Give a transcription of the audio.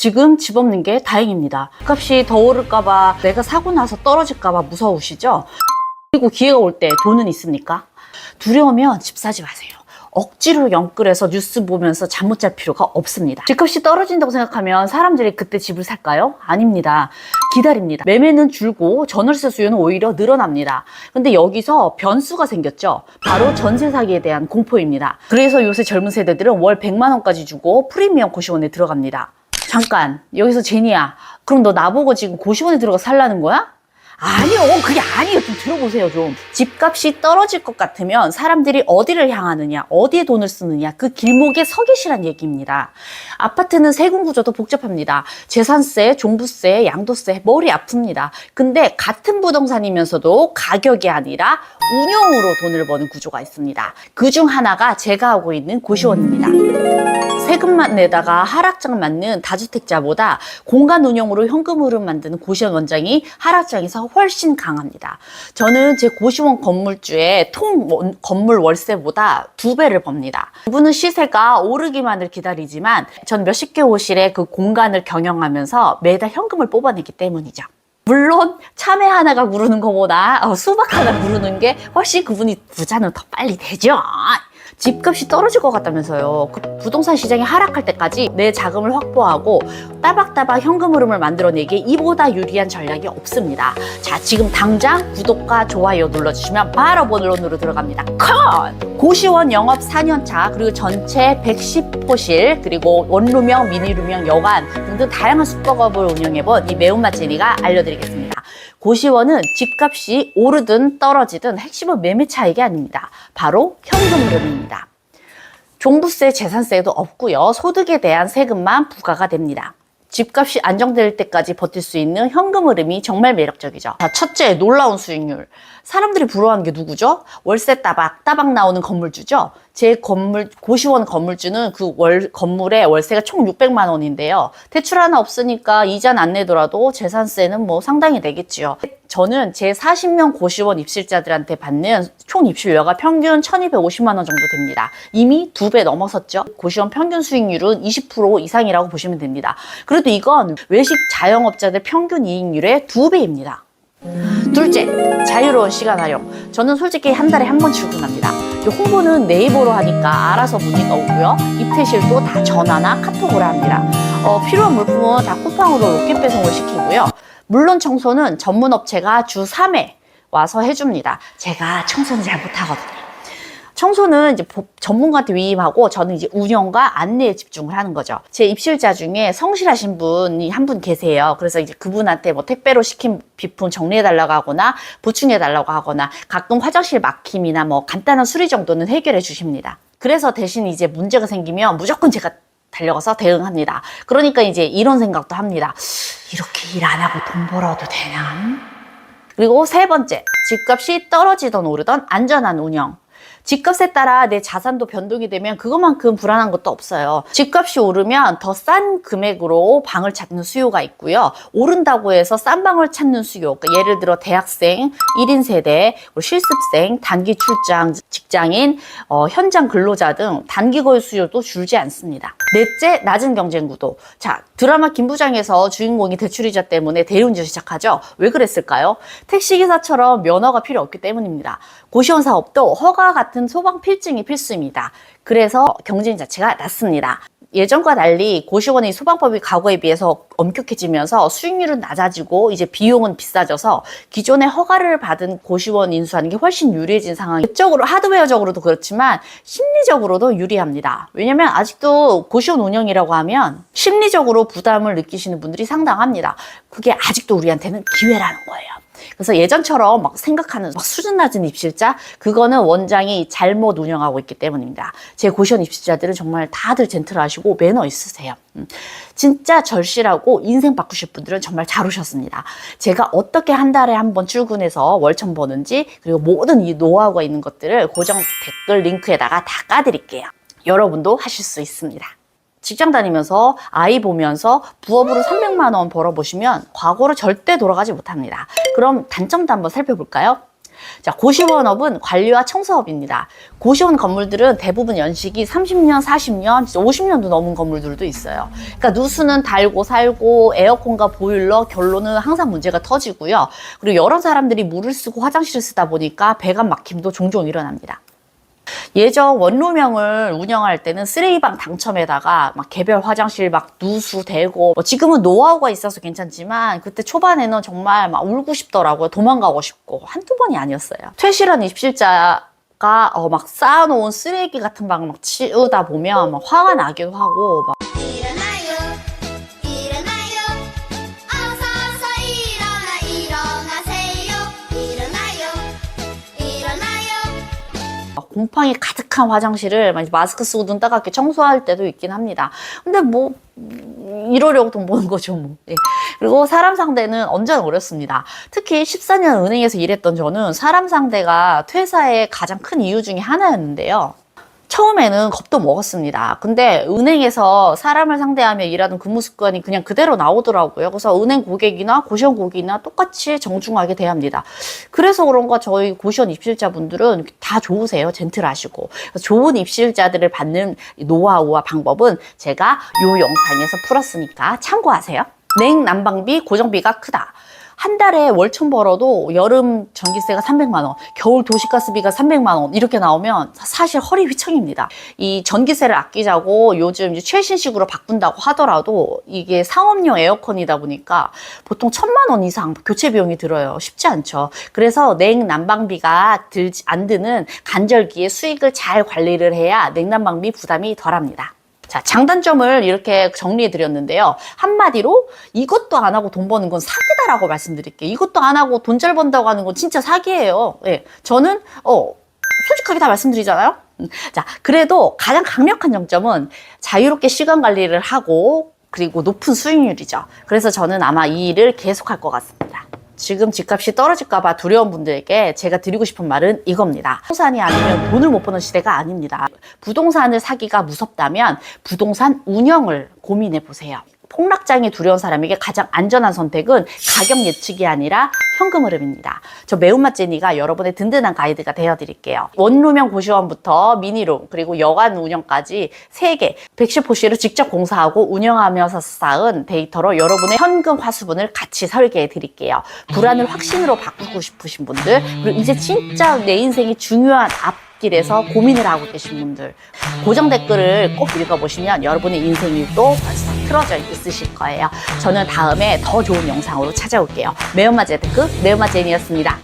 지금 집 없는 게 다행입니다. 값이 더 오를까봐, 내가 사고 나서 떨어질까봐 무서우시죠? 그리고 기회가 올 때 돈은 있습니까? 두려우면 집 사지 마세요. 억지로 영끌해서 뉴스 보면서 잠 못 잘 필요가 없습니다. 집값이 떨어진다고 생각하면 사람들이 그때 집을 살까요? 아닙니다. 기다립니다. 매매는 줄고 전월세 수요는 오히려 늘어납니다. 근데 여기서 변수가 생겼죠. 바로 전세 사기에 대한 공포입니다. 그래서 요새 젊은 세대들은 월 100만 원까지 주고 프리미엄 고시원에 들어갑니다. 잠깐, 여기서 제니야, 그럼 너 나보고 지금 고시원에 들어가 살라는 거야? 아니요, 그게 아니에요. 좀 들어보세요, 좀. 집값이 떨어질 것 같으면 사람들이 어디를 향하느냐, 어디에 돈을 쓰느냐, 그 길목에 서 계시란 얘기입니다. 아파트는 세금 구조도 복잡합니다. 재산세, 종부세, 양도세, 머리 아픕니다. 근데 같은 부동산이면서도 가격이 아니라 운용으로 돈을 버는 구조가 있습니다. 그중 하나가 제가 하고 있는 고시원입니다. 세금만 내다가 하락장 맞는 다주택자보다 공간 운영으로 현금 흐름 만드는 고시원 원장이 하락장에서 훨씬 강합니다. 저는 제 고시원 건물주의 건물 월세보다 2배를 법니다. 그분은 시세가 오르기만을 기다리지만 전 몇십 개 호실의 그 공간을 경영하면서 매달 현금을 뽑아내기 때문이죠. 물론 참외 하나가 구르는 것보다 수박 하나 구르는 게 훨씬 그분이 부자는 더 빨리 되죠. 집값이 떨어질 것 같다면서요. 그 부동산 시장이 하락할 때까지 내 자금을 확보하고 따박따박 현금 흐름을 만들어내기에 이보다 유리한 전략이 없습니다. 자, 지금 당장 구독과 좋아요 눌러주시면 바로 본론으로 들어갑니다. 컷! 고시원 영업 4년차, 그리고 전체 110호실, 그리고 원루명, 미니루명, 여관 등등 다양한 숙박업을 운영해본 이 매운맛 제니가 알려드리겠습니다. 고시원은 집값이 오르든 떨어지든 핵심은 매매 차익이 아닙니다. 바로 현금 흐름입니다. 종부세, 재산세도 없고요. 소득에 대한 세금만 부과가 됩니다. 집값이 안정될 때까지 버틸 수 있는 현금 흐름이 정말 매력적이죠. 자, 첫째, 놀라운 수익률. 사람들이 부러워하는 게 누구죠? 월세 따박 나오는 건물주죠. 제 건물, 고시원 건물주는 그 건물의 월세가 총 600만 원인데요. 대출 하나 없으니까 이자는 안 내더라도 재산세는 뭐 상당히 내겠지요. 저는 제 40명 고시원 입실자들한테 받는 총 입실료가 평균 1250만 원 정도 됩니다. 이미 2배 넘어섰죠. 고시원 평균 수익률은 20% 이상이라고 보시면 됩니다. 그래도 이건 외식 자영업자들 평균 이익률의 2배입니다. 둘째, 자유로운 시간 활용. 저는 솔직히 한 달에 한 번 출근합니다. 홍보는 네이버로 하니까 알아서 문의가 오고요. 입퇴실도 다 전화나 카톡으로 합니다. 필요한 물품은 다 쿠팡으로 로켓 배송을 시키고요. 물론 청소는 전문 업체가 주 3회 와서 해줍니다. 제가 청소는 잘 못하거든요. 청소는 이제 전문가한테 위임하고 저는 이제 운영과 안내에 집중을 하는 거죠. 제 입실자 중에 성실하신 분이 한 분 계세요. 그래서 이제 그분한테 뭐 택배로 시킨 비품 정리해달라고 하거나 보충해달라고 하거나 가끔 화장실 막힘이나 뭐 간단한 수리 정도는 해결해 주십니다. 그래서 대신 이제 문제가 생기면 무조건 제가 달려가서 대응합니다. 그러니까 이제 이런 생각도 합니다. 이렇게 일 안 하고 돈 벌어도 되나? 그리고 세 번째, 집값이 떨어지던 오르던 안전한 운영. 집값에 따라 내 자산도 변동이 되면 그것만큼 불안한 것도 없어요. 집값이 오르면 더 싼 금액으로 방을 찾는 수요가 있고요. 오른다고 해서 싼 방을 찾는 수요. 그러니까 예를 들어 대학생, 1인 세대, 실습생, 단기 출장, 직장인, 현장 근로자 등 단기 거주 수요도 줄지 않습니다. 넷째, 낮은 경쟁 구도. 자, 드라마 김부장에서 주인공이 대출이자 때문에 대리운전 시작하죠. 왜 그랬을까요? 택시기사처럼 면허가 필요 없기 때문입니다. 고시원 사업도 허가 같은 소방 필증이 필수입니다. 그래서 경쟁 자체가 낮습니다. 예전과 달리 고시원의 소방법이 과거에 비해서 엄격해지면서 수익률은 낮아지고 이제 비용은 비싸져서 기존에 허가를 받은 고시원 인수하는 게 훨씬 유리해진 상황이 법적으로 하드웨어적으로도 그렇지만 심리적으로도 유리합니다. 왜냐면 아직도 고시원 운영이라고 하면 심리적으로 부담을 느끼시는 분들이 상당합니다. 그게 아직도 우리한테는 기회라는 거예요. 그래서 예전처럼 막 생각하는 수준 낮은 입실자, 그거는 원장이 잘못 운영하고 있기 때문입니다. 제 고시원 입실자들은 정말 다들 젠틀하시고 매너 있으세요. 진짜 절실하고 인생 바꾸실 분들은 정말 잘 오셨습니다. 제가 어떻게 한 달에 한 번 출근해서 월천 버는지, 그리고 모든 이 노하우가 있는 것들을 고정 댓글 링크에다가 다 까드릴게요. 여러분도 하실 수 있습니다. 직장 다니면서 아이 보면서 부업으로 300만 원 벌어보시면 과거로 절대 돌아가지 못합니다. 그럼 단점도 한번 살펴볼까요? 자, 고시원업은 관리와 청소업입니다. 고시원 건물들은 대부분 연식이 30년, 40년, 50년도 넘은 건물들도 있어요. 그러니까 누수는 달고 살고 에어컨과 보일러, 결론은 항상 문제가 터지고요. 그리고 여러 사람들이 물을 쓰고 화장실을 쓰다 보니까 배관 막힘도 종종 일어납니다. 예전 원룸형을 운영할 때는 쓰레기방 당첨에다가 막 개별 화장실 막 누수 대고, 지금은 노하우가 있어서 괜찮지만 그때 초반에는 정말 막 울고 싶더라고요. 도망가고 싶고. 한두 번이 아니었어요. 퇴실한 입실자가 막 쌓아놓은 쓰레기 같은 방을 막 치우다 보면 막 화가 나기도 하고 막 곰팡이 가득한 화장실을 마스크 쓰고 눈 따갑게 청소할 때도 있긴 합니다. 근데 뭐 이러려고 돈 버는 거죠 뭐. 네. 그리고 사람 상대는 언제나 어렵습니다. 특히 14년 은행에서 일했던 저는 사람 상대가 퇴사의 가장 큰 이유 중에 하나였는데요. 처음에는 겁도 먹었습니다. 근데 은행에서 사람을 상대하며 일하는 근무 습관이 그냥 그대로 나오더라고요. 그래서 은행 고객이나 고시원 고객이나 똑같이 정중하게 대합니다. 그래서 그런가 저희 고시원 입실자분들은 다 좋으세요. 젠틀하시고. 좋은 입실자들을 받는 노하우와 방법은 제가 이 영상에서 풀었으니까 참고하세요. 냉난방비 고정비가 크다. 한 달에 월천 벌어도 여름 전기세가 300만 원, 겨울 도시가스비가 300만 원 이렇게 나오면 사실 허리 휘청입니다. 이 전기세를 아끼자고 요즘 이제 최신식으로 바꾼다고 하더라도 이게 상업용 에어컨이다 보니까 보통 1,000만 원 이상 교체 비용이 들어요. 쉽지 않죠. 그래서 냉난방비가 안 드는 간절기에 수익을 잘 관리를 해야 냉난방비 부담이 덜합니다. 자, 장단점을 이렇게 정리해 드렸는데요. 한마디로 이것도 안 하고 돈 버는 건 사기다라고 말씀드릴게요. 이것도 안 하고 돈 잘 번다고 하는 건 진짜 사기예요. 예. 저는 솔직하게 다 말씀드리잖아요. 자, 그래도 가장 강력한 장점은 자유롭게 시간 관리를 하고 그리고 높은 수익률이죠. 그래서 저는 아마 이 일을 계속할 것 같습니다. 지금 집값이 떨어질까봐 두려운 분들에게 제가 드리고 싶은 말은 이겁니다. 부동산이 아니면 돈을 못 버는 시대가 아닙니다. 부동산을 사기가 무섭다면 부동산 운영을 고민해 보세요. 폭락장이 두려운 사람에게 가장 안전한 선택은 가격 예측이 아니라 현금 흐름입니다. 저 매운맛 제니가 여러분의 든든한 가이드가 되어드릴게요. 원룸형 고시원부터 미니룸 그리고 여관 운영까지 3개 110호실을 직접 공사하고 운영하면서 쌓은 데이터로 여러분의 현금 화수분을 같이 설계해 드릴게요. 불안을 확신으로 바꾸고 싶으신 분들, 그리고 이제 진짜 내 인생이 중요한 앞길에서 고민을 하고 계신 분들, 고정 댓글을 꼭 읽어보시면 여러분의 인생이 또 벌써 틀어져 있으실 거예요. 저는 다음에 더 좋은 영상으로 찾아올게요. 매운맛 재테크 매운맛 제니였습니다.